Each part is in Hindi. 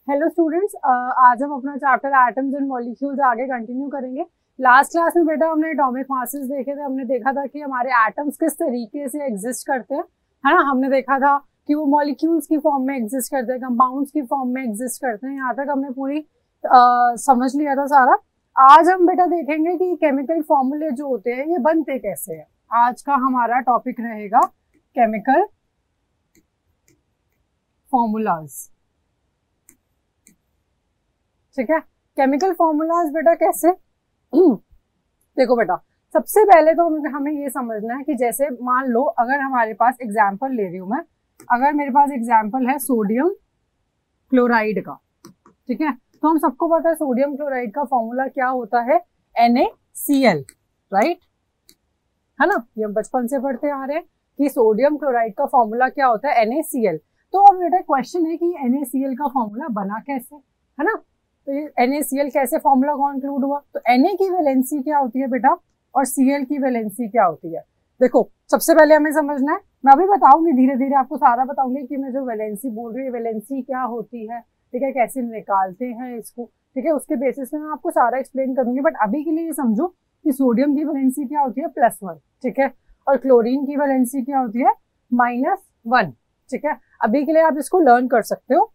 हेलो स्टूडेंट्स, आज हम अपना चैप्टर एटम्स एंड मॉलिक्यूल्स आगे कंटिन्यू करेंगे। लास्ट क्लास में बेटा हमने एटॉमिक मासेस देखे थे। हमने देखा था कि हमारे एटम्स किस तरीके से एग्जिस्ट करते हैं, है ना। हमने देखा था कि वो मॉलिक्यूल्स की फॉर्म में एग्जिस्ट करते हैं, कंपाउंड्स की फॉर्म में एग्जिस्ट करते हैं। यहाँ तक हमने पूरी समझ लिया था सारा। आज हम बेटा देखेंगे कि केमिकल फॉर्मूले जो होते हैं ये बनते कैसे हैं। आज का हमारा टॉपिक रहेगा केमिकल फॉर्मूलाज। ठीक है, केमिकल फॉर्मूलाज बेटा कैसे देखो बेटा, सबसे पहले तो हमें ये समझना है कि जैसे मान लो अगर हमारे पास एग्जाम्पल ले रही हूं मैं, अगर मेरे पास एग्जाम्पल है सोडियम क्लोराइड का, ठीक है, तो हम सबको पता है सोडियम क्लोराइड का फॉर्मूला क्या होता है, NaCl, राइट, है ना। ये हम बचपन से पढ़ते आ रहे हैं कि सोडियम क्लोराइड का फॉर्मूला क्या होता है, NaCl। तो अब बेटा क्वेश्चन है कि NaCl का फॉर्मूला बना कैसे, है ना। तो NaCl कैसे फॉर्मूला कंक्लूड हुआ, तो Na की वैलेंसी क्या होती है बेटा और Cl की वैलेंसी क्या होती है। देखो सबसे पहले हमें समझना है, मैं अभी बताऊंगी धीरे धीरे आपको सारा बताऊंगी कि मैं जो वैलेंसी बोल रही हूँ वैलेंसी क्या होती है, ठीक है, कैसे निकालते हैं इसको, ठीक है, उसके बेसिस में मैं आपको सारा एक्सप्लेन करूंगी। बट अभी के लिए ये समझो कि सोडियम की वैलेंसी क्या होती है, +1, ठीक है, और क्लोरीन की वैलेंसी क्या होती है, -1, ठीक है। अभी के लिए आप इसको लर्न कर सकते हो,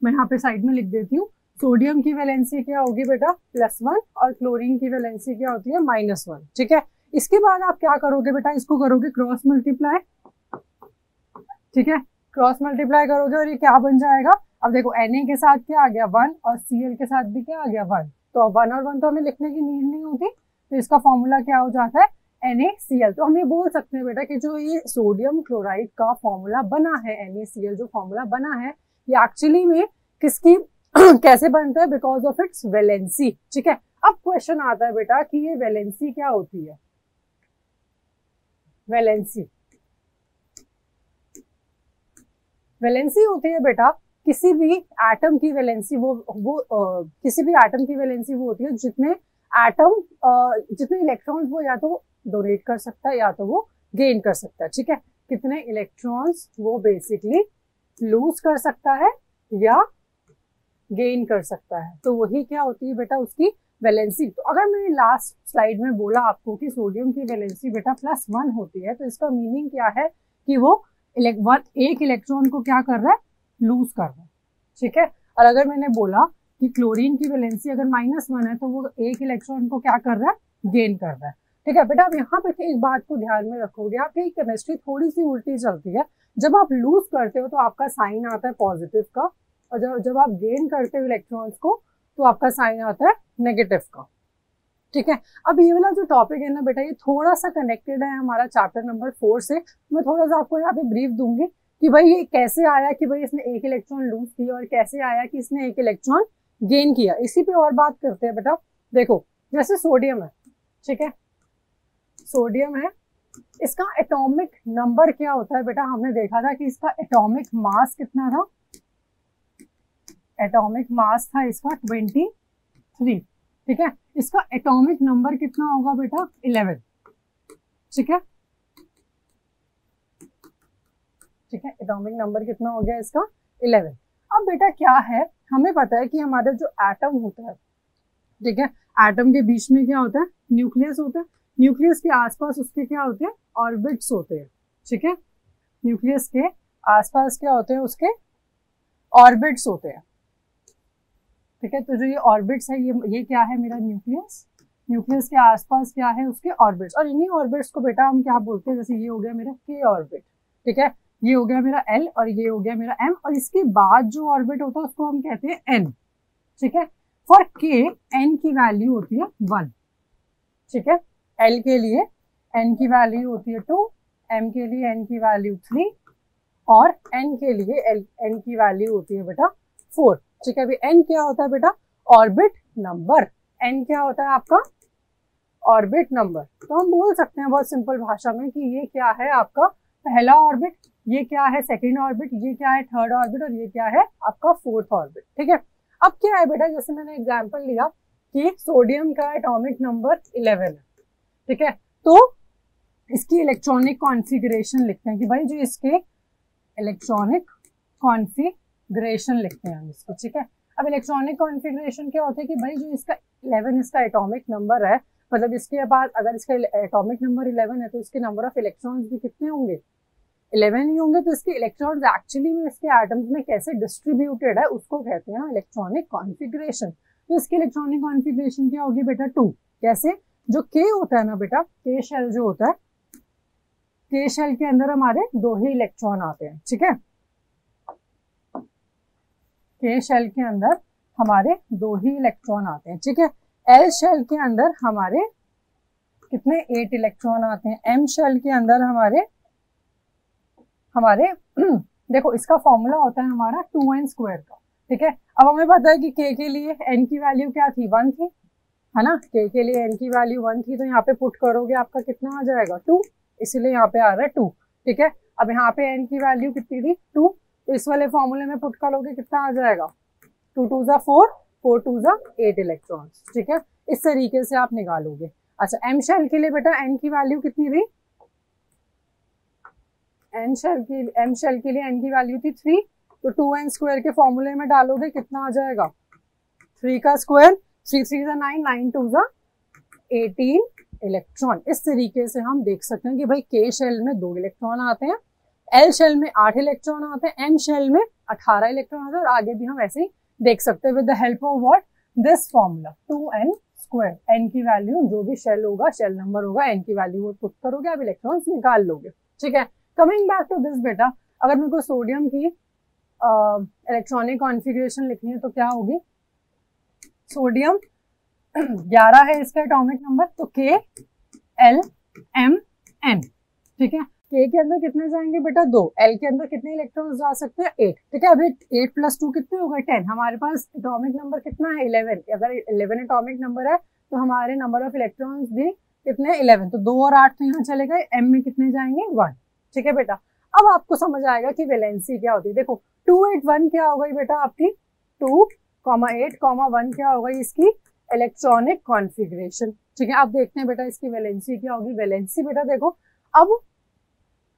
मैं यहाँ पे साइड में लिख देती हूँ। सोडियम की वैलेंसी क्या होगी बेटा, +1, और क्लोरीन की वैलेंसी क्या होती है, -1, ठीक है। इसके बाद आप क्या करोगे बेटा, इसको करोगे क्रॉस मल्टीप्लाई, ठीक है, क्रॉस मल्टीप्लाई करोगे और ये क्या बन जाएगा। अब देखो Na के साथ क्या आ गया 1 और Cl के साथ भी क्या आ गया 1, तो 1 और 1 तो हमें लिखने की नीड नहीं होती, तो इसका फॉर्मूला क्या हो जाता है, NaCl। तो हम ये बोल सकते हैं बेटा कि जो ये सोडियम क्लोराइड का फॉर्मूला बना है, NaCl जो फॉर्मूला बना है, ये एक्चुअली में किसकी कैसे बनता है, बिकॉज ऑफ इट्स वैलेंसी, ठीक है। अब क्वेश्चन आता है बेटा कि ये वैलेंसी क्या होती है, वैलेंसी होती है बेटा किसी भी एटम की वैलेंसी, किसी भी एटम की वैलेंसी वो होती है जितने इलेक्ट्रॉन्स वो या तो डोनेट कर सकता है या तो वो गेन कर सकता है, ठीक है। कितने इलेक्ट्रॉन्स वो बेसिकली लूज कर सकता है या गेन कर सकता है, तो वही क्या होती है बेटा उसकी वैलेंसी। तो अगर मैंने लास्ट स्लाइड में बोला आपको कि सोडियम की वैलेंसी बेटा +1 होती है, तो इसका मीनिंग क्या है कि वो एक इलेक्ट्रॉन को क्या कर रहा है, लूज कर रहा है, ठीक है। और अगर मैंने बोला कि क्लोरीन की वैलेंसी अगर -1 है, तो वो एक इलेक्ट्रॉन को क्या कर रहा है, गेन कर रहा है, ठीक है। बेटा अब यहाँ पे एक बात को ध्यान में रखोगे, आपकी केमिस्ट्री थोड़ी सी उल्टी चलती है। जब आप लूज करते हो तो आपका साइन आता है पॉजिटिव का, और जब आप गेन करते हो इलेक्ट्रॉन्स को तो आपका साइन आता है नेगेटिव का, ठीक है। अब ये वाला जो टॉपिक है ना बेटा, ये थोड़ा सा कनेक्टेड है हमारा चैप्टर नंबर 4 से। मैं थोड़ा सा आपको यहाँ पे ब्रीफ दूंगी कि भाई ये कैसे आया कि भाई इसने एक इलेक्ट्रॉन लूज किया और कैसे आया कि इसने एक इलेक्ट्रॉन गेन किया, इसी पे और बात करते हैं बेटा। देखो जैसे सोडियम है, ठीक है, सोडियम है, इसका एटॉमिक नंबर क्या होता है बेटा, हमने देखा था कि इसका एटॉमिक मास कितना था, एटॉमिक मास था इसका 23, ठीक है। इसका एटॉमिक नंबर कितना होगा बेटा, 11, ठीक है, ठीक है, एटॉमिक नंबर कितना हो गया इसका, 11। अब बेटा क्या है, हमें पता है कि हमारा जो एटम होता है, ठीक है, एटम के बीच में क्या होता है, न्यूक्लियस होता है, न्यूक्लियस के आसपास उसके क्या होते हैं, ऑर्बिट्स होते हैं, ठीक है, न्यूक्लियस के आसपास क्या होते हैं, उसके ऑर्बिट्स होते हैं, ठीक है। तो जो ये ऑर्बिट्स है, ये क्या है मेरा न्यूक्लियस, न्यूक्लियस के आसपास क्या है, उसके ऑर्बिट्स, और इन्हीं ऑर्बिट्स को बेटा हम क्या बोलते हैं, जैसे ये हो गया मेरा k ऑर्बिट, ठीक है, ये हो गया मेरा L और ये हो गया मेरा M, और इसके बाद जो ऑर्बिट होता है उसको हम कहते हैं N, ठीक है। फॉर k N की वैल्यू होती है 1, ठीक है, L के लिए N की वैल्यू होती है 2, M के लिए N की वैल्यू 3 और N के लिए N की वैल्यू होती है बेटा 4, ठीक है। अभी N क्या होता है बेटा, ऑर्बिट नंबर, N क्या होता है आपका, ऑर्बिट नंबर। तो हम बोल सकते हैं बहुत सिंपल भाषा में कि ये क्या है आपका पहला ऑर्बिट, ये क्या है सेकंड ऑर्बिट, ये क्या है थर्ड ऑर्बिट और ये क्या है आपका फोर्थ ऑर्बिट, ठीक है। अब क्या है बेटा, जैसे मैंने एग्जांपल लिया कि सोडियम का एटॉमिक नंबर 11 है, ठीक है, तो इसकी इलेक्ट्रॉनिक कॉन्फ़िगरेशन लिखते हैं कि भाई जो इसके इलेक्ट्रॉनिक कॉन्फ़िगरेशन लिखते हैं हम इसको, ठीक है। अब इलेक्ट्रॉनिक कॉन्फ़िगरेशन क्या होता है कि भाई जो इसका 11 इसका एटॉमिक नंबर है, मतलब इसके बाद अगर इसका एटॉमिक नंबर 11 है तो इसके नंबर ऑफ इलेक्ट्रॉन्स भी कितने होंगे, 11 ही होंगे। तो इसके इलेक्ट्रॉन्स एक्चुअली में इसके एटम्स में कैसे डिस्ट्रीब्यूटेड है उसको कहते हैं इलेक्ट्रॉनिक कॉन्फ़िगरेशन। तो इसकी इलेक्ट्रॉनिक कॉन्फ़िगरेशन क्या होगी बेटा 2। कैसे, जो के होता है ना बेटा, के शेल जो होता है, के शेल के अंदर हमारे 2 ही इलेक्ट्रॉन आते हैं, ठीक है। के शेल के अंदर हमारे 2 ही इलेक्ट्रॉन आते हैं, ठीक है। एल शेल के अंदर हमारे कितने 8 इलेक्ट्रॉन आते हैं। एम शेल के अंदर हमारे देखो इसका फॉर्मूला होता है हमारा 2n स्क्वायर का, ठीक है। अब हमें पता है कि के लिए n की वैल्यू क्या थी, 1 थी, है ना। के लिए n की वैल्यू 1 थी, तो यहाँ पे पुट करोगे आपका कितना आ जाएगा 2, इसीलिए यहाँ पे आ रहा है 2, ठीक है। अब यहाँ पे n की वैल्यू कितनी थी 2, तो इस वाले फॉर्मूले में पुट करोगे कितना आ जाएगा 2 2 जा 4, 4 2 जा 8 इलेक्ट्रॉन्स, ठीक है। इस तरीके से आप निकालोगे। अच्छा, एम शेल के लिए बेटा n की वैल्यू कितनी थी, एम शेल के लिए n की वैल्यू थी 3, तो 2n स्क्वायर के फॉर्मूले में डालोगे कितना आ जाएगा 3 का स्क्वायर, 3 3 जा 9, 9 2 जा 18 इलेक्ट्रॉन। इस तरीके से हम देख सकते हैं कि भाई के शेल में 2 इलेक्ट्रॉन आते हैं, एल शेल में 8 इलेक्ट्रॉन आते हैं, एम शेल में 18 इलेक्ट्रॉन आते हैं, और आगे भी हम ऐसे ही देख सकते हैं with the help of what, this formula 2n square. n की वैल्यू जो भी शेल होगा, शेल नंबर होगा, n की वैल्यू वो पुट करोगे, आप इलेक्ट्रॉन्स निकाल लोगे, ठीक है। कमिंग बैक टू दिस बेटा, अगर मेरे को सोडियम की इलेक्ट्रॉनिक कॉन्फ़िगरेशन लिखनी है तो क्या होगी, सोडियम 11 है इसका एटॉमिक नंबर, तो के एल एम एन, ठीक है। के के अंदर कितने जाएंगे बेटा 2, एल के अंदर कितने इलेक्ट्रॉन्स जा सकते हैं 8, ठीक है। अभी 8 + 2 कितने हो गए 10, हमारे पास एटॉमिक नंबर कितना है 11, अगर 11 एटॉमिक नंबर है तो हमारे नंबर ऑफ इलेक्ट्रॉन्स भी कितने 11, तो 2 और 8 तो यहाँ चले गए, एम में कितने जाएंगे 1, ठीक है बेटा। अब आपको समझ आएगा कि वैलेंसी क्या होती है। देखो 2 8 1 क्या हो गई बेटा आपकी 2, 8, 1 क्या हो गई इसकी इलेक्ट्रॉनिक कॉन्फ़िगरेशन, ठीक है। अब देखते हैं बेटा इसकी वैलेंसी क्या होगी। वैलेंसी बेटा देखो, अब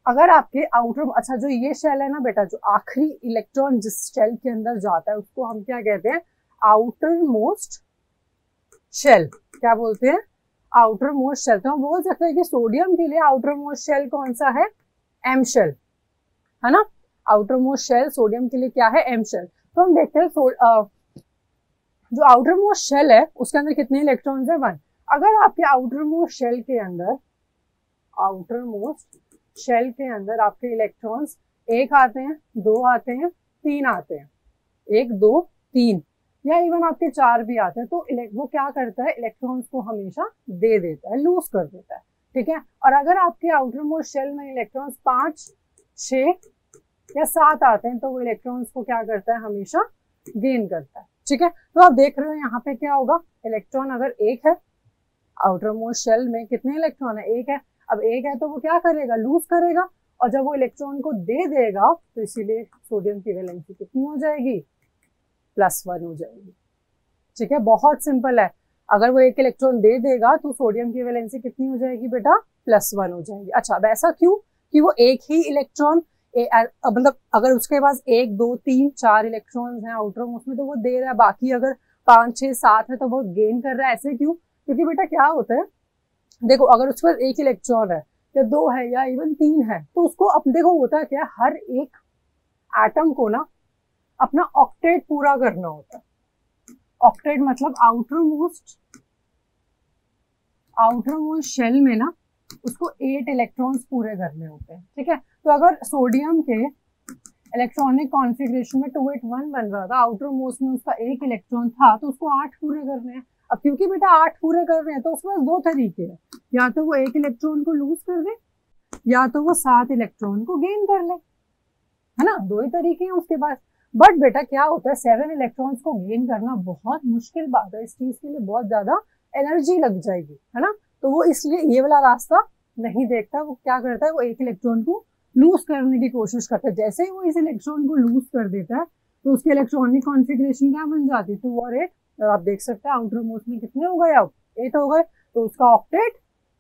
अगर आपके आउटर, अच्छा जो ये शेल है ना बेटा, जो आखिरी इलेक्ट्रॉन जिस शेल के अंदर जाता है उसको हम क्या कहते हैं, आउटर मोस्ट शेल, क्या बोलते हैं, आउटर मोस्ट शेल। तो हम बोल सकते हैं कि सोडियम के लिए आउटर मोस्ट शेल कौन सा है, एम शेल, है ना। आउटर मोस्ट शेल सोडियम के लिए क्या है, एम शेल। तो हम देखते हैं जो आउटर मोस्ट शेल है उसके अंदर कितने इलेक्ट्रॉन्स है 1। अगर आपके आउटर मोस्ट शेल के अंदर, आउटर मोस्ट शेल के अंदर आपके इलेक्ट्रॉन्स 1 आते हैं, 2 आते हैं, 3 आते हैं, 1 2 3, या इवन आपके 4 भी आते हैं, तो वो क्या करता है, इलेक्ट्रॉन्स को हमेशा दे देता है, लूज कर देता है, ठीक है। और अगर आपके आउटर मोस्ट शेल में इलेक्ट्रॉन्स 5 6 या 7 आते हैं तो वो इलेक्ट्रॉन्स को क्या करता है, हमेशा गेन करता है, ठीक है। तो आप देख रहे हो यहाँ पे क्या होगा, इलेक्ट्रॉन अगर 1 है, आउटर मोस्ट शेल में कितने इलेक्ट्रॉन है 1 है, अब 1 है तो वो क्या करेगा, लूज करेगा, और जब वो इलेक्ट्रॉन को दे देगा तो इसीलिए सोडियम की वैलेंसी कितनी हो जाएगी, +1 हो जाएगी, ठीक है। बहुत सिंपल है, अगर वो 1 इलेक्ट्रॉन दे देगा तो सोडियम की वैलेंसी कितनी हो जाएगी बेटा, +1 हो जाएगी। अच्छा, अब ऐसा क्यों कि वो 1 ही इलेक्ट्रॉन, मतलब अगर उसके पास 1 2 3 4 इलेक्ट्रॉन्स हैं आउटर मोस्ट में तो वो दे रहा है, बाकी अगर 5 6 7 है तो वो गेन कर रहा है, ऐसे क्यों, क्योंकि बेटा क्या होता है, देखो अगर उसके पास 1 इलेक्ट्रॉन है या 2 है या इवन 3 है तो उसको अब देखो होता क्या है, हर एक एटम को ना अपना ऑक्टेट पूरा करना होता है। ऑक्टेट मतलब आउटर मोस्ट शेल में ना उसको 8 इलेक्ट्रॉन्स पूरे करने होते हैं, ठीक है। तो अगर सोडियम के इलेक्ट्रॉनिक कॉन्फ़िगरेशन में 2 8 1 बन रहा था, आउटर मोस्ट में उसका 1 इलेक्ट्रॉन था तो उसको 8 पूरे करने हैं। अब क्योंकि बेटा 8 पूरे कर रहे हैं तो उसके पास 2 तरीके हैं, या तो वो 1 इलेक्ट्रॉन को लूज कर दे या तो वो 7 इलेक्ट्रॉन को गेन कर ले, है ना, 2 ही तरीके हैं उसके पास। बट बेटा क्या होता है, 7 इलेक्ट्रॉन्स को गेन करना बहुत मुश्किल बात है, इस चीज के लिए बहुत ज्यादा एनर्जी लग जाएगी, है ना। तो वो इसलिए ये वाला रास्ता नहीं देखता, वो क्या करता है, वो 1 इलेक्ट्रॉन को लूज करने की कोशिश करता है। जैसे ही वो इस इलेक्ट्रॉन को लूज कर देता है तो उसकी इलेक्ट्रॉनिक कॉन्फ़िगरेशन क्या बन जाती है, 2 और 8। आप देख सकते हैं आउटर मोस्ट में कितने हो गए, अब 8 हो गए, तो उसका ऑक्टेट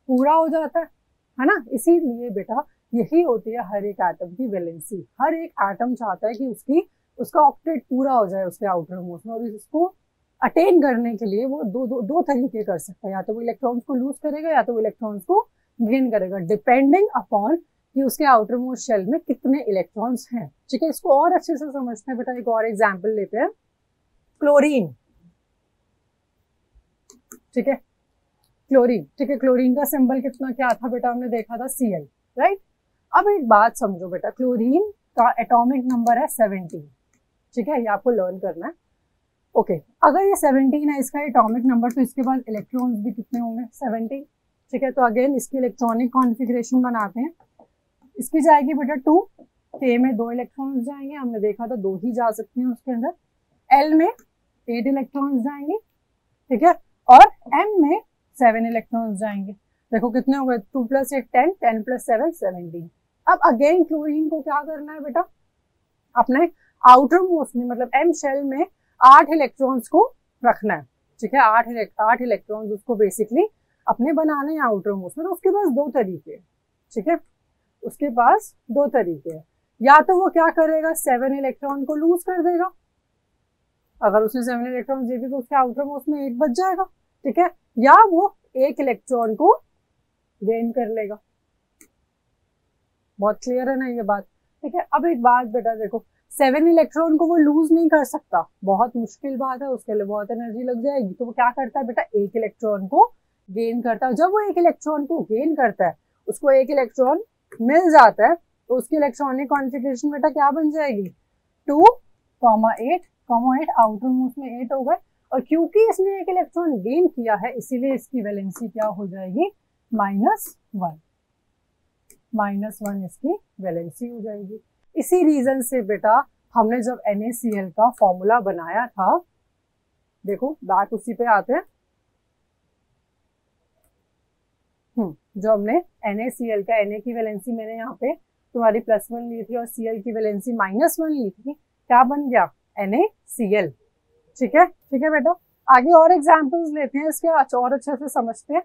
पूरा हो जाता है ना। इसीलिए बेटा यही होती है हर एक एटम की वैलेंसी। हर एक एटम चाहता है कि उसकी उसका ऑक्टेट पूरा हो जाए उसके आउटर मोस्ट में, और इसको अटेन करने के लिए वो दो तरीके कर सकता है, या तो वो इलेक्ट्रॉन्स को लूज करेगा या तो वो इलेक्ट्रॉन्स को गेन करेगा, डिपेंडिंग अपॉन कि उसके आउटर मोस्ट शेल में कितने इलेक्ट्रॉन्स हैं। ठीक है, इसको और अच्छे से समझते हैं बेटा, एक और एग्जाम्पल लेते हैं, क्लोरीन। ठीक है, क्लोरीन, ठीक है, क्लोरीन का सिंबल कितना क्या था बेटा, हमने देखा था Cl, राइट। अब एक बात समझो बेटा, क्लोरीन का एटॉमिक नंबर है 17। ठीक है, ये आपको लर्न करना है। ओके, अगर ये 17 है इसका एटॉमिक नंबर, तो इसके पास इलेक्ट्रॉन्स भी कितने होंगे, 17। ठीक है, तो अगेन इसकी इलेक्ट्रॉनिक कॉन्फ़िगरेशन बनाते हैं। इसकी जाएगी बेटा 2, K में 2 इलेक्ट्रॉन्स जाएंगे, हमने देखा था 2 ही जा सकते हैं उसके अंदर। L में 8 इलेक्ट्रॉन्स जाएंगे, ठीक है, और M में 7 इलेक्ट्रॉन्स जाएंगे। देखो कितने हो गए, 2 + 8 10, 10 + 7 17। अब अगेन क्लोरीन को क्या करना है बेटा, अपने आउटर मोस्ट में मतलब M शेल में 8 इलेक्ट्रॉन्स को रखना है। ठीक है, 8 इलेक्ट्रॉन्स उसको बेसिकली अपने बनाने हैं आउटर मोस्ट में। तो उसके पास 2 तरीके हैं। ठीक है, उसके पास 2 तरीके हैं, या तो वो क्या करेगा 7 इलेक्ट्रॉन को लूज कर देगा, अगर उसने 7 इलेक्ट्रॉन दे दी तो उसके आउटर मोस्ट में 8 बच जाएगा। ठीक है, या वो 1 इलेक्ट्रॉन को गेन कर लेगा। बहुत क्लियर है ना ये बात। ठीक है, अब एक बात बेटा देखो, 7 इलेक्ट्रॉन को वो लूज नहीं कर सकता, बहुत मुश्किल बात है, उसके लिए बहुत एनर्जी लग जाएगी। तो वो क्या करता है बेटा, 1 इलेक्ट्रॉन को गेन करता है। जब वो 1 इलेक्ट्रॉन को गेन करता है, उसको 1 इलेक्ट्रॉन मिल जाता है, तो उसकी इलेक्ट्रॉनिक कॉन्फ़िगरेशन बेटा क्या बन जाएगी, 2, 8 आउटर मोस्ट में 8 हो गए। और क्योंकि इसने 1 इलेक्ट्रॉन गेन किया है, इसीलिए इसकी वैलेंसी क्या हो जाएगी, -1। -1 इसकी वैलेंसी हो जाएगी। इसी रीजन से बेटा हमने जब NaCl का फॉर्मूला बनाया था, देखो बैक उसी पे आते हैं, जो हमने NaCl का, Na की वैलेंसी मैंने यहाँ पे तुम्हारी +1 ली थी और Cl की वैलेंसी -1 ली थी, क्या बन गया, NaCl। ठीक है, ठीक है बेटा, आगे और एग्जांपल्स लेते हैं इसके, और अच्छे से समझते हैं।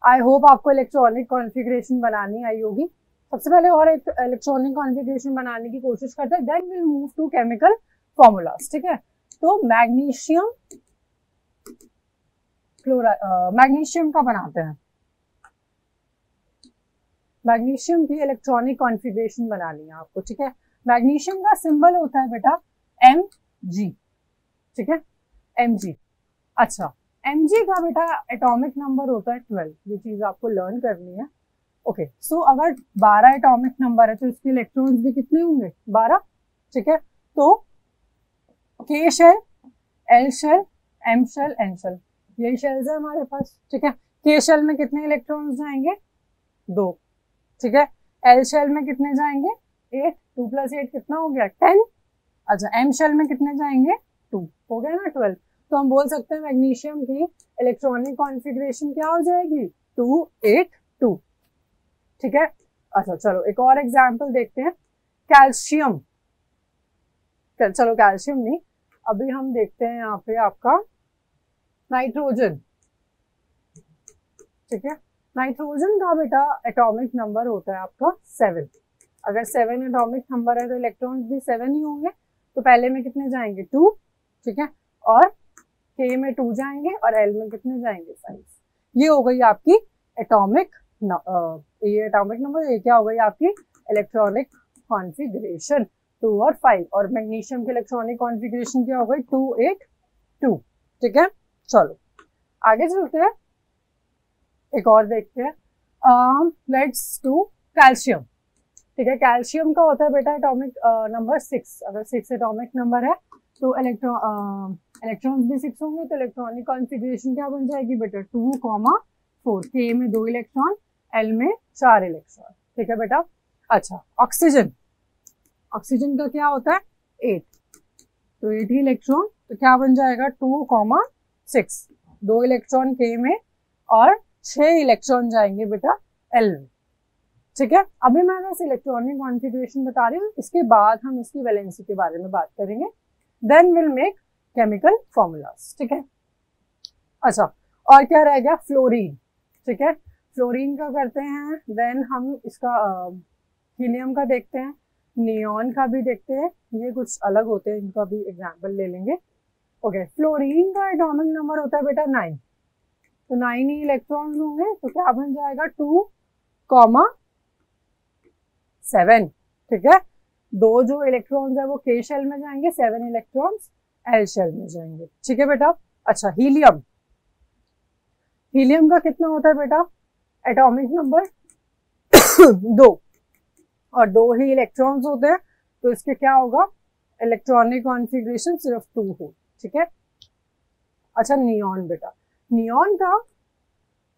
आई होप आपको इलेक्ट्रॉनिक कॉन्फ़िगरेशन बनानी आई होगी। सबसे पहले और एक इलेक्ट्रॉनिक कॉन्फ़िगरेशन बनाने की कोशिश करते हैं, then will move to chemical formulas. ठीक है, तो मैग्नीशियम मैग्नीशियम का बनाते हैं, मैग्नीशियम की इलेक्ट्रॉनिक कॉन्फ़िगरेशन बनानी है आपको। ठीक है, मैग्नीशियम का सिंबल होता है बेटा Mg। ठीक है, Mg। अच्छा, Mg का बेटा एटॉमिक नंबर होता है 12, ये चीज आपको लर्न करनी है। ओके, सो अगर 12 एटॉमिक नंबर है तो इसके इलेक्ट्रॉन्स भी कितने होंगे, 12। ठीक है, तो K shell, L shell, M shell, N shell, यही शेल्स है हमारे पास। ठीक है, K शेल में कितने इलेक्ट्रॉन्स जाएंगे, 2। ठीक है, L शेल में कितने जाएंगे, 8, 2 + 8 कितना हो गया, 10। अच्छा, M शेल में कितने जाएंगे, 2, हो गया ना 12। तो हम बोल सकते हैं मैग्नीशियम की इलेक्ट्रॉनिक कॉन्फ़िगरेशन क्या हो जाएगी, 2 8 2। ठीक है, अच्छा चलो एक और एग्जांपल देखते हैं, कैल्शियम। चलो कैल्शियम नहीं, अभी हम देखते हैं यहाँ पे आपका नाइट्रोजन। ठीक है, नाइट्रोजन का बेटा एटॉमिक नंबर होता है आपका 7। अगर 7 एटॉमिक नंबर है तो इलेक्ट्रॉन्स भी 7 ही होंगे। तो पहले में कितने जाएंगे, 2। ठीक है, और K में 2 जाएंगे और L में कितने जाएंगे, 5। ये हो गई आपकी एटॉमिक ये एटॉमिक नंबर, ये क्या हो गई आपकी इलेक्ट्रॉनिक कॉन्फ़िगरेशन 2 और 5। और मैग्नीशियम की इलेक्ट्रॉनिक कॉन्फ़िगरेशन क्या हो गई, 2 8 2। ठीक है, चलो आगे चलते हैं, एक और देखते हैं, लेट्स डू कैल्शियम। ठीक है, कैल्शियम का होता है बेटा एटॉमिक नंबर 6। अगर 6 एटॉमिक नंबर है तो इलेक्ट्रॉन्स भी 6 होंगे, तो इलेक्ट्रॉनिक कॉन्फ़िगरेशन क्या बन जाएगी बेटा, 2, 4। K में 2 इलेक्ट्रॉन, L में 4 इलेक्ट्रॉन। ठीक है बेटा, अच्छा ऑक्सीजन, ऑक्सीजन का क्या होता है, 8। तो 8 ही इलेक्ट्रॉन, तो क्या बन जाएगा, 2, 6। 2 इलेक्ट्रॉन K में और 6 इलेक्ट्रॉन जाएंगे बेटा L में। ठीक है, अभी मैं बस इलेक्ट्रॉनिक कॉन्फ़िगरेशन बता रही हूँ, इसके बाद हम इसकी वैलेंसी के बारे में बात करेंगे, then will make chemical formulas. ठीक है, अच्छा और क्या रह गया, फ्लोरीन। ठीक है, फ्लोरीन का करते हैं, देन हम इसका हीलियम का देखते हैं, नियॉन का भी देखते हैं, ये कुछ अलग होते हैं, इनका भी एग्जाम्पल ले लेंगे। ओके, फ्लोरीन का एटॉमिक नंबर होता है बेटा 9, तो 9 ही इलेक्ट्रॉन्स होंगे, तो क्या बन जाएगा 2,7। ठीक है, 2 जो इलेक्ट्रॉन्स है वो के शेल में जाएंगे, 7 इलेक्ट्रॉन्स एल शेल में जाएंगे। ठीक है बेटा। अच्छा, हीलियम, हीलियम का कितना होता है बेटा एटॉमिक नंबर 2, और 2 ही इलेक्ट्रॉन्स होते हैं, तो इसके क्या होगा इलेक्ट्रॉनिक कॉन्फ़िगरेशन सिर्फ 2 हो। ठीक है। अच्छा, नियॉन बेटा, नियॉन का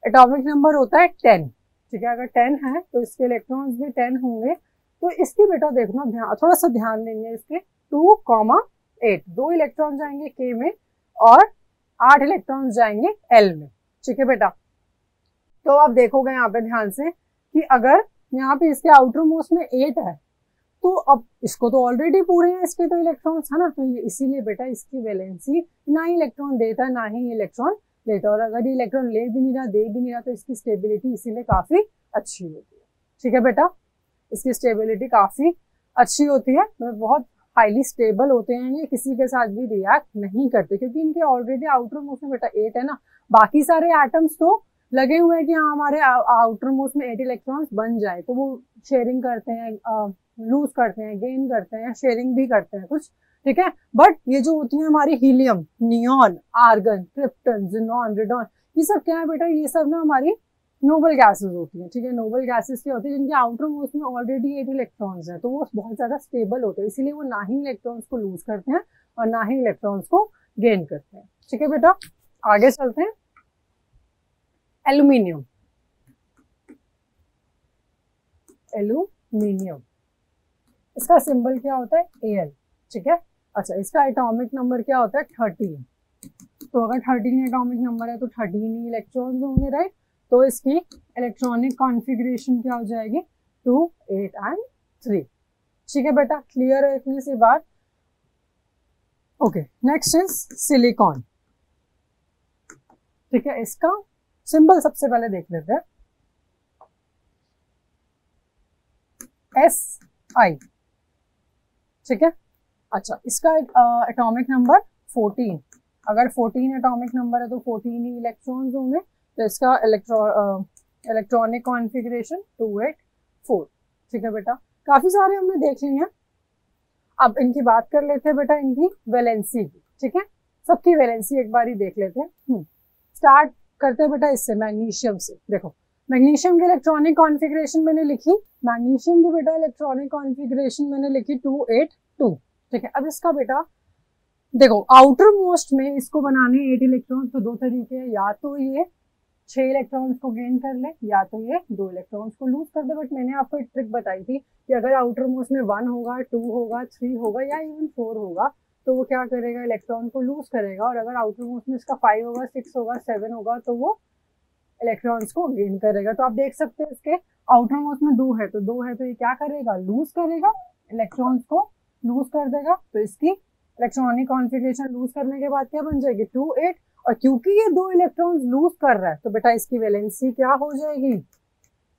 एटॉमिक नंबर होता है 10। ठीक है, अगर 10 है तो इसके इलेक्ट्रॉन्स भी 10 होंगे, तो इसकी बेटा देखना थोड़ा सा ध्यान देंगे, इसके 2,8, 2 इलेक्ट्रॉन जाएंगे के में और 8 इलेक्ट्रॉन जाएंगे एल में। ठीक है बेटा, तो आप देखोगे यहाँ पे ध्यान से कि अगर यहाँ पे इसके आउटर मोस्ट में 8 है, तो अब इसको तो ऑलरेडी पूरे हैं इसके तो इलेक्ट्रॉन्स, है ना, तो ये इसीलिए बेटा इसकी वैलेंसी ना ही इलेक्ट्रॉन देता है ना ही इलेक्ट्रॉन लेता है, और अगर ये इलेक्ट्रॉन ले भी नहीं रहा दे भी नहीं रहा तो इसकी स्टेबिलिटी इसीलिए काफी अच्छी होती है। ठीक है बेटा, इसकी स्टेबिलिटी काफी अच्छी होती है, बहुत हाईली स्टेबल होते हैं ये, किसी के साथ भी रिएक्ट नहीं करते, क्योंकि इनके ऑलरेडी आउटर मोस्ट में बेटा 8 है ना, बाकी सारे एटम्स तो लगे हुए हैं कि हाँ हमारे आउटर मोस्ट में 8 इलेक्ट्रॉन्स बन जाए, तो वो शेयरिंग करते हैं, लूज करते हैं, गेन करते हैं, शेयरिंग भी करते हैं कुछ। ठीक है, बट ये जो होती है हमारी helium, neon, argon, krypton, xenon, radon, ये सब क्या है बेटा, ये सब ना हमारी नोबल गैसेस होती हैं। ठीक है, नोबल गैसेस क्या होती है, जिनके आउटर मोस्ट में ऑलरेडी 8 इलेक्ट्रॉन्स हैं, तो वो बहुत ज्यादा स्टेबल होते हैं, इसीलिए वो ना ही इलेक्ट्रॉन्स को लूज करते हैं और ना ही इलेक्ट्रॉन्स को गेन करते हैं। ठीक है बेटा, आगे चलते हैं। एल्यूमिनियम, एल्यूमिनियम, इसका सिंबल क्या होता है Al। ठीक है। अच्छा, इसका एटॉमिक नंबर क्या होता है 13, तो अगर 13 एटॉमिक नंबर है तो 13 इलेक्ट्रॉन्स होंगे, राइट, तो इसकी इलेक्ट्रॉनिक कॉन्फ़िगरेशन क्या हो जाएगी 2, 8 एंड 3। ठीक है बेटा, क्लियर है इतनी सी बात। Okay, next is silicon. ठीक है, इसका सिंबल सबसे पहले देख लेते हैं, Si। ठीक है। अच्छा, इसका एटॉमिक नंबर 14, अगर 14 एटॉमिक नंबर है तो 14 ही इलेक्ट्रॉन्स होंगे, तो इसका इलेक्ट्रॉनिक कॉन्फ़िगरेशन 284। ठीक है बेटा, काफी सारे हमने देख लिए हैं, अब इनकी बात कर लेते हैं बेटा, इनकी वैलेंसी की। ठीक है, सबकी वैलेंसी एक बार ही देख लेते हैं। स्टार्ट करते हैं बेटा इससे, मैग्नीशियम से। देखो, मैग्नीशियम की इलेक्ट्रॉनिक कॉन्फ़िगरेशन मैंने लिखी, मैग्नीशियम की बेटा इलेक्ट्रॉनिक कॉन्फ़िगरेशन मैंने लिखी 282। ठीक है, अब इसका बेटा देखो, आउटर मोस्ट में इसको बनाने 8 इलेक्ट्रॉन, तो 2 तरीके हैं, या तो ये 6 इलेक्ट्रॉन्स को गेन कर ले, या तो ये 2 इलेक्ट्रॉन्स को लूज कर दे। बट मैंने आपको एक ट्रिक बताई थी कि अगर आउटर मोस्ट में 1 होगा, 2 होगा, 3 होगा या इवन 4 होगा, तो वो क्या करेगा, इलेक्ट्रॉन को लूज करेगा, और अगर आउटर मोस्ट में इसका 5 होगा, 6 होगा, 7 होगा, तो वो इलेक्ट्रॉन्स को गेन करेगा। तो आप देख सकते हैं इसके आउटर मोस्ट में 2 है, तो 2 है तो ये क्या करेगा, लूज करेगा, इलेक्ट्रॉन्स को लूज कर देगा, तो इसकी इलेक्ट्रॉनिक कॉन्फ़िगरेशन लूज करने के बाद क्या बन जाएगी 2,8। और क्योंकि ये 2 इलेक्ट्रॉन्स लूज कर रहा है तो बेटा इसकी वैलेंसी क्या हो जाएगी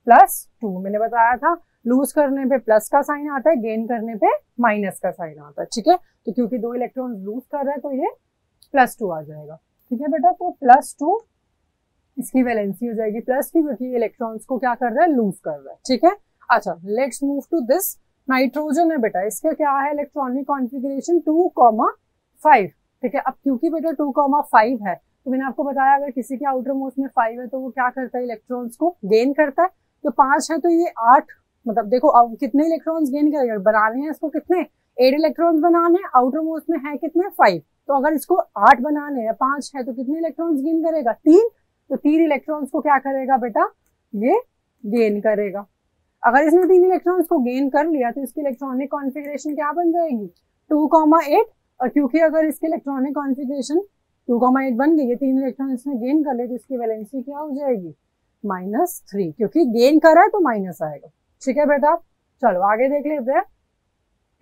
+2। मैंने बताया था लूज करने पे प्लस का साइन आता है, गेन करने पे माइनस का साइन आता है। ठीक है, तो क्योंकि 2 इलेक्ट्रॉन्स लूज कर रहा है तो ये +2 आ जाएगा। ठीक है बेटा, तो +2 इसकी वैलेंसी हो जाएगी, +2 क्योंकि इलेक्ट्रॉन्स को क्या कर रहा है, लूज कर रहा है। ठीक है। अच्छा, let's move to this nitrogen है बेटा, इसका क्या है इलेक्ट्रॉनिक कॉन्फ़िगरेशन 2,5। ठीक है, अब क्योंकि बेटा 2,5 है, तो मैंने आपको बताया अगर किसी के आउटर मोस्ट में 5 है तो वो क्या करता है, इलेक्ट्रॉन्स को गेन करता है। तो 5 है तो ये 8, मतलब देखो अब कितने इलेक्ट्रॉन्स गेन करेगा, बनाने हैं इसको कितने 8 इलेक्ट्रॉन्स बनाने हैं, आउटर मोस्ट में है कितने 5, तो अगर इसको 8 बनाने हैं, 5 है तो कितने इलेक्ट्रॉन्स गेन करेगा 3, तो 3 इलेक्ट्रॉन्स को क्या करेगा बेटा, ये गेन करेगा। अगर इसने 3 इलेक्ट्रॉन्स को गेन कर लिया तो इसकी इलेक्ट्रॉनिक कॉन्फ़िगरेशन क्या बन जाएगी 2,8, और क्योंकि अगर इसकी इलेक्ट्रॉनिक कॉन्फ़िगरेशन 2,8 बन गई है, 3 इलेक्ट्रॉन इसने गेन कर ले, तो इसकी वैलेंसी क्या हो जाएगी -3, क्योंकि गेन करा है तो माइनस आएगा। ठीक है बेटा, चलो आगे देख लेते हैं।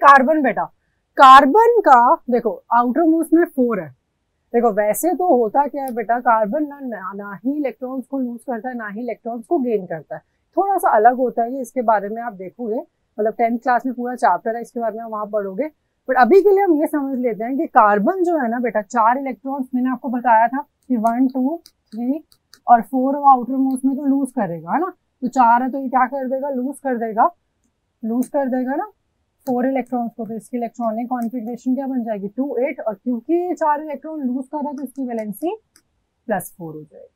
कार्बन बेटा, कार्बन का देखो आउटर मोस्ट में 4 है। देखो वैसे तो होता क्या है बेटा, कार्बन ना ही इलेक्ट्रॉन्स को लूज करता है ना ही इलेक्ट्रॉन्स को गेन करता है, थोड़ा सा अलग होता है ये, इसके बारे में आप देखोगे। मतलब 10th क्लास में पूरा चैप्टर है, इसके बारे में वहां पढ़ोगे। बट अभी के लिए हम ये समझ लेते हैं कि कार्बन जो है ना बेटा 4 इलेक्ट्रॉन्स मैंने आपको बताया था कि 1 2 3 और 4 आउटर मोस्ट में तो लूज करेगा, है ना। तो 4 है तो ये क्या कर देगा, लूज कर देगा ना 4 इलेक्ट्रॉन्स को। तो इसकी इलेक्ट्रॉनिक कॉन्फिगरेशन क्या बन जाएगी 2 8, और क्योंकि ये 4 इलेक्ट्रॉन लूज कर रहा है तो इसकी वैलेंसी +4 हो जाएगी।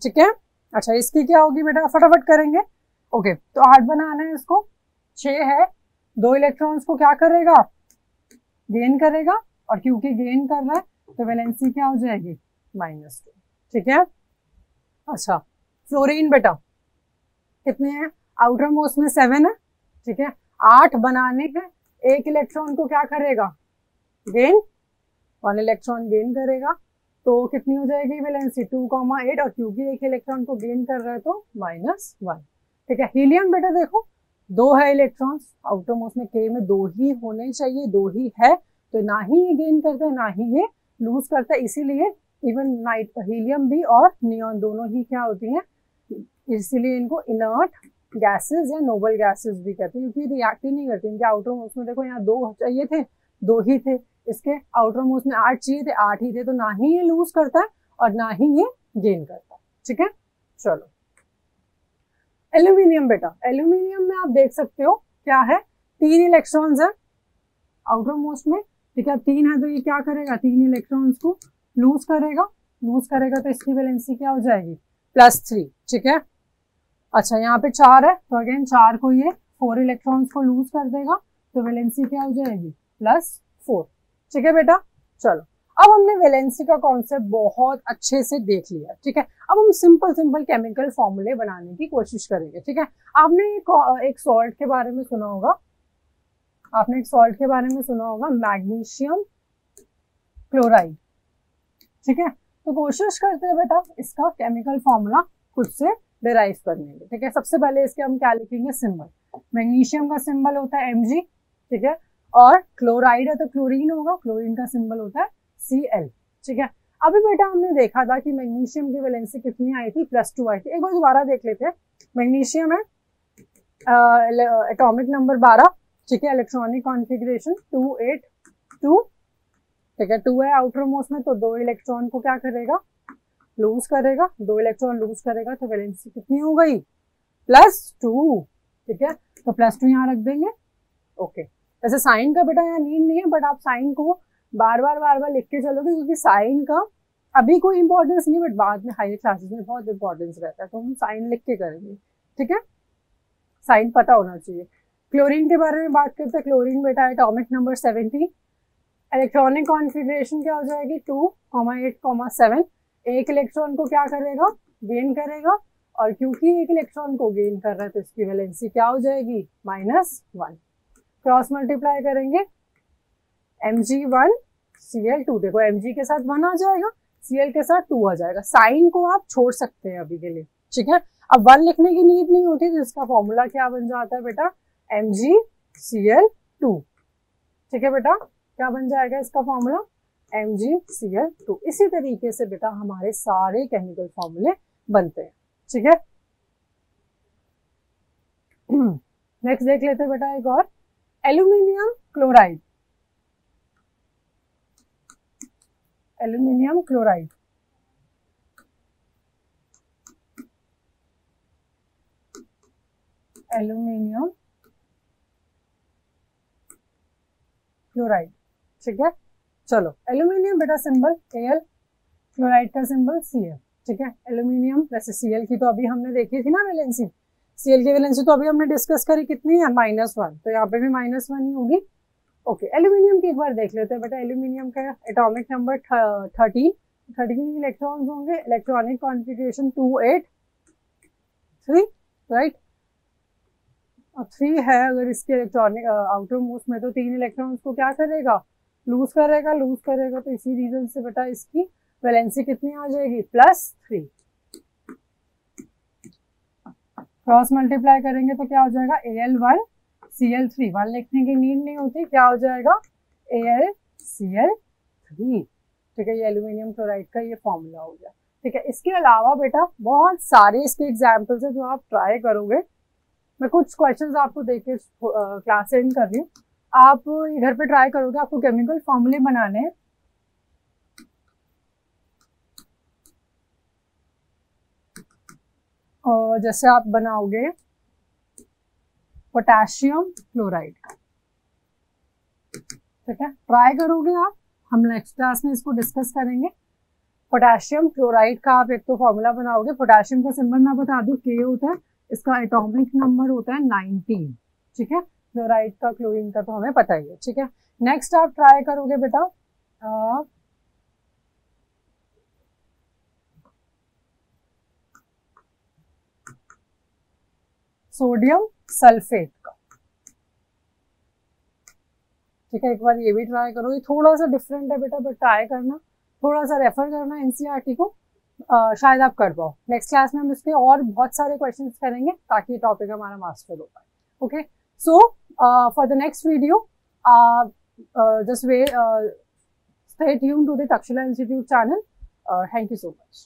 ठीक है, अच्छा इसकी क्या होगी बेटा, फटाफट करेंगे। ओके, तो 8 बनाना है इसको, 6 है, 2 इलेक्ट्रॉन्स को क्या करेगा, गेन करेगा, और क्योंकि गेन कर रहा है तो वैलेंसी क्या हो जाएगी -2। ठीक है, अच्छा फ्लोरीन बेटा कितने हैं, आउटर मोस्ट में 7 है। ठीक है, 8 बनाने के 1 इलेक्ट्रॉन को क्या करेगा, गेन, 1 इलेक्ट्रॉन गेन करेगा, तो कितनी हो जाएगी वैलेंसी 2,8, और क्योंकि 1 इलेक्ट्रॉन को गेन कर रहा है तो -1। ठीक है, हीलियम बेटा देखो 2 है इलेक्ट्रॉन्स, आउटर मोस्ट में K में 2 ही होने चाहिए, 2 ही है, तो ना ही ये गेन करता है ना ही ये लूज करता है, इसीलिए इवन नाइट हीलियम भी और नियॉन दोनों ही क्या होती हैं, इसीलिए इनको इनर्ट गैसेस या नोबल गैसेस भी कहते हैं, क्योंकि रिएक्ट ही नहीं करती। इनके आउटर मोस्ट में देखो यहाँ 2 चाहिए थे, 2 ही थे, इसके आउटर मोस्ट में 8 चाहिए थे, 8 ही थे, तो ना ही ये लूज करता है और ना ही ये गेन करता है। ठीक है, चलो एल्यूमिनियम बेटा, एल्यूमिनियम में आप देख सकते हो क्या है, 3 इलेक्ट्रॉन्स है आउटर मोस्ट में। ठीक है, 3 है तो ये क्या करेगा, 3 इलेक्ट्रॉन्स को लूज करेगा तो इसकी वैलेंसी क्या हो जाएगी +3। ठीक है, अच्छा यहाँ पे 4 है तो अगेन 4 को ये 4 इलेक्ट्रॉन्स को लूज कर देगा, तो वैलेंसी क्या हो जाएगी +4। ठीक है बेटा, चलो अब हमने वैलेंसी का कॉन्सेप्ट बहुत अच्छे से देख लिया। ठीक है, अब हम सिंपल केमिकल फॉर्मूले बनाने की कोशिश करेंगे। ठीक है, आपने एक सॉल्ट के बारे में सुना होगा, मैग्नीशियम क्लोराइड। ठीक है, तो कोशिश करते हैं बेटा इसका केमिकल फॉर्मूला खुद से डिराइव करने के। ठीक है, सबसे पहले इसके हम क्या लिखेंगे, सिंबल। मैग्नीशियम का सिंबल होता है Mg। ठीक है, और क्लोराइड है तो क्लोरीन होगा, क्लोरीन का सिंबल होता है Cl। ठीक है, अभी बेटा हमने देखा था कि मैग्नीशियम की वैलेंसी कितनी आई थी, +2 आई थी। एक बार दोबारा देख लेते हैं। मैग्नीशियम है एटॉमिक नंबर 12। ठीक है, इलेक्ट्रॉनिक कॉन्फिगरेशन 2 8 2। ठीक है, 2 है आउटर मोस्ट में, तो 2 इलेक्ट्रॉन को क्या करेगा, लूज करेगा, 2 इलेक्ट्रॉन लूज करेगा, तो वैलेंसी कितनी हो गई +2। ठीक है, तो +2 यहाँ रख देंगे। ओके, वैसे साइन का बेटा यहाँ नीड नहीं है, बट आप साइन को बार बार लिख के चलोगे, क्योंकि साइन का अभी कोई इंपॉर्टेंस नहीं, बट बाद में हायर क्लासेस में बहुत इंपॉर्टेंस रहता है, तो हम साइन लिख के करेंगे। ठीक है, साइन पता होना चाहिए। क्लोरीन के बारे में बात करते हैं। क्लोरीन बेटा एटॉमिक नंबर 17, इलेक्ट्रॉनिक कॉन्फिगरेशन क्या हो जाएगी 2, 8, 7। 1 इलेक्ट्रॉन को क्या करेगा, गेन करेगा, और क्योंकि 1 इलेक्ट्रॉन को गेन कर रहा है तो इसकी वैलेंसी क्या हो जाएगी -1। क्रॉस मल्टीप्लाई करेंगे, Mg1 Cl2। देखो Mg के साथ 1 आ जाएगा, Cl के साथ 2 आ जाएगा। साइन को आप छोड़ सकते हैं अभी के लिए। ठीक है, अब 1 लिखने की नीड नहीं होती, तो इसका फॉर्मूला क्या बन जाता है बेटा, MgCl2। ठीक है बेटा, क्या बन जाएगा इसका फॉर्मूला, MgCl2। इसी तरीके से बेटा हमारे सारे केमिकल फॉर्मूले बनते हैं। ठीक है, नेक्स्ट देख लेते हैं बेटा एक और, aluminium chloride. Aluminium chloride, aluminium chloride. ठीक है, चलो एल्यूमिनियम बेटा सिंबल Al, क्लोराइड का सिंबल Cl। ठीक है, एल्यूमिनियम वैसे Cl की तो अभी हमने देखी थी ना वैलेंसी, Cl की वैलेंसी तो अभी हमने डिस्कस करी, कितनी है -1, तो यहाँ पे भी -1 ही होगी। ओके, एल्यूमिनियम की एक बार देख लेते हैं बेटा। एल्यूमिनियम का एटॉमिक नंबर 13 इलेक्ट्रॉन्स होंगे, इलेक्ट्रॉनिक कॉन्फिगरेशन 2 8 3। राइट, और 3 है अगर इसके इलेक्ट्रॉनिक आउटर मोस्ट में, तो 3 इलेक्ट्रॉन्स को क्या करेगा, लूज करेगा, तो इसी रीजन से बेटा इसकी वैलेंसी कितनी आ जाएगी +3। क्रॉस मल्टीप्लाई करेंगे तो क्या हो जाएगा, Al1 Cl3। 1 लिखने की नीड नहीं होती, क्या हो जाएगा AlCl3। ठीक है, ये एल्यूमिनियम क्लोराइड का ये फॉर्मूला हो गया। ठीक है, इसके अलावा बेटा बहुत सारे इसके एग्जाम्पल्स है जो आप ट्राई करोगे मैं कुछ क्वेश्चंस आपको देके क्लास एंड कर रही हूँ, आप घर पे ट्राई करोगे, आपको केमिकल फॉर्मूले बनाने हैं। और जैसे आप बनाओगे पोटेशियम क्लोराइड का, ठीक है, ट्राई करोगे आप, हम नेक्स्ट क्लास में इसको डिस्कस करेंगे। पोटेशियम क्लोराइड का आप एक तो फॉर्मूला बनाओगे, पोटेशियम का सिंबल मैं बता दूं के होता है, इसका एटॉमिक नंबर होता है 19, ठीक है। क्लोराइड का, क्लोरीन का तो हमें पता ही है, ठीक है। नेक्स्ट आप ट्राई करोगे बेटा सोडियम सल्फेट का, ठीक है। एक बार ये भी ट्राई करो, ये थोड़ा सा डिफरेंट है बेटा, बट ट्राई करना, थोड़ा सा रेफर करना एनसीईआरटी को, शायद आप कर पाओ। नेक्स्ट क्लास में हम इसके और बहुत सारे क्वेश्चंस करेंगे ताकि ये टॉपिक हमारा मास्टर हो पाए। Okay, so for the next video just way stay tuned to the Takshila Institute channel. Thank you so much.